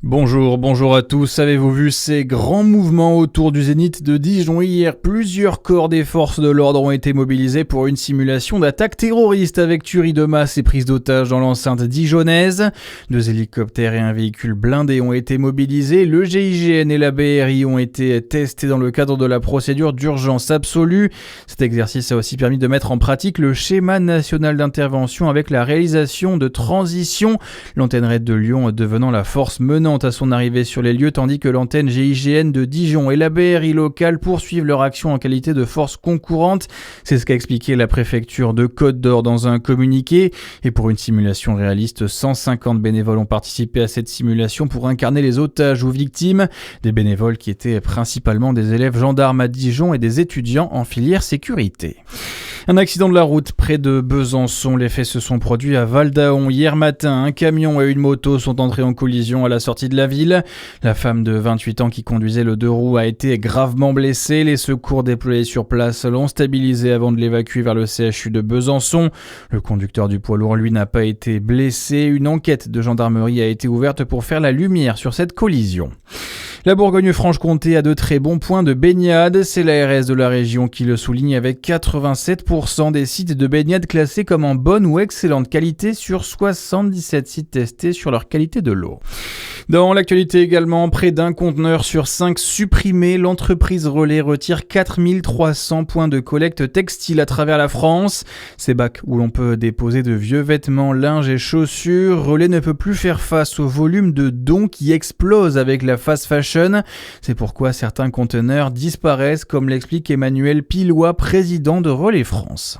Bonjour à tous. Avez-vous vu ces grands mouvements autour du Zénith de Dijon hier? Plusieurs corps des forces de l'ordre ont été mobilisés pour une simulation d'attaque terroriste avec tuerie de masse et prise d'otages dans l'enceinte dijonnaise. 2 hélicoptères et un véhicule blindé ont été mobilisés. Le GIGN et la BRI ont été testés dans le cadre de la procédure d'urgence absolue. Cet exercice a aussi permis de mettre en pratique le schéma national d'intervention avec la réalisation de transitions. L'antenne RAID de Lyon devenant la force menante à son arrivée sur les lieux, tandis que l'antenne GIGN de Dijon et la BRI locale poursuivent leur action en qualité de force concurrente. C'est ce qu'a expliqué la préfecture de Côte d'Or dans un communiqué. Et pour une simulation réaliste, 150 bénévoles ont participé à cette simulation pour incarner les otages ou victimes. Des bénévoles qui étaient principalement des élèves gendarmes à Dijon et des étudiants en filière sécurité. Un accident de la route près de Besançon. Les faits se sont produits à Val-d'Aon hier matin. Un camion et une moto sont entrés en collision à la sortie de la ville. La femme de 28 ans qui conduisait le 2 roues a été gravement blessée. Les secours déployés sur place l'ont stabilisée avant de l'évacuer vers le CHU de Besançon. Le conducteur du poids lourd, lui, n'a pas été blessé. Une enquête de gendarmerie a été ouverte pour faire la lumière sur cette collision. La Bourgogne-Franche-Comté a de très bons points de baignade. C'est l'ARS de la région qui le souligne avec 87% des sites de baignade classés comme en bonne ou excellente qualité sur 77 sites testés sur leur qualité de l'eau. Dans l'actualité également, près d'un conteneur sur 5 supprimé. L'entreprise Relais retire 4300 points de collecte textile à travers la France. Ces bacs où l'on peut déposer de vieux vêtements, linge et chaussures. Relais ne peut plus faire face au volume de dons qui explose avec la fast fashion. C'est pourquoi certains conteneurs disparaissent, comme l'explique Emmanuel Pilois, président de Relais France.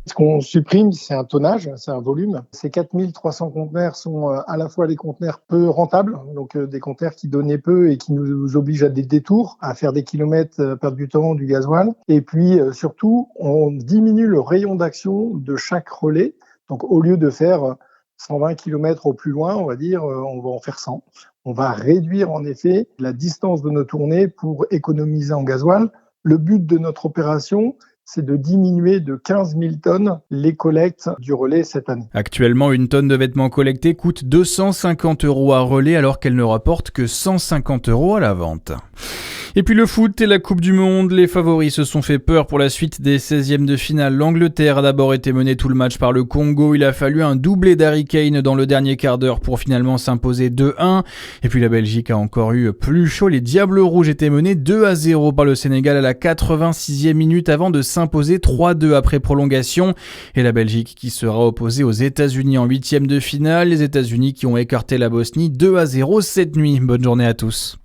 Ce qu'on supprime, c'est un tonnage, c'est un volume. Ces 4300 conteneurs sont à la fois des conteneurs peu rentables, donc des conteneurs qui donnaient peu et qui nous obligent à des détours, à faire des kilomètres, perdre du temps, du gasoil. Et puis surtout, on diminue le rayon d'action de chaque relais. Donc au lieu de faire 120 km au plus loin, on va dire, on va en faire 100. On va réduire en effet la distance de nos tournées pour économiser en gasoil. Le but de notre opération, c'est de diminuer de 15 000 tonnes les collectes du Relais cette année. Actuellement, une tonne de vêtements collectés coûte 250 € à Relais alors qu'elle ne rapporte que 150 € à la vente. Et puis le foot et la Coupe du Monde, les favoris se sont fait peur pour la suite des 16e de finale. L'Angleterre a d'abord été menée tout le match par le Congo. Il a fallu un doublé d'Harry Kane dans le dernier quart d'heure pour finalement s'imposer 2-1. Et puis la Belgique a encore eu plus chaud. Les Diables Rouges étaient menés 2-0 par le Sénégal à la 86e minute avant de s'imposer 3-2 après prolongation. Et la Belgique qui sera opposée aux États-Unis en 8e de finale. Les États-Unis qui ont écarté la Bosnie 2-0 cette nuit. Bonne journée à tous.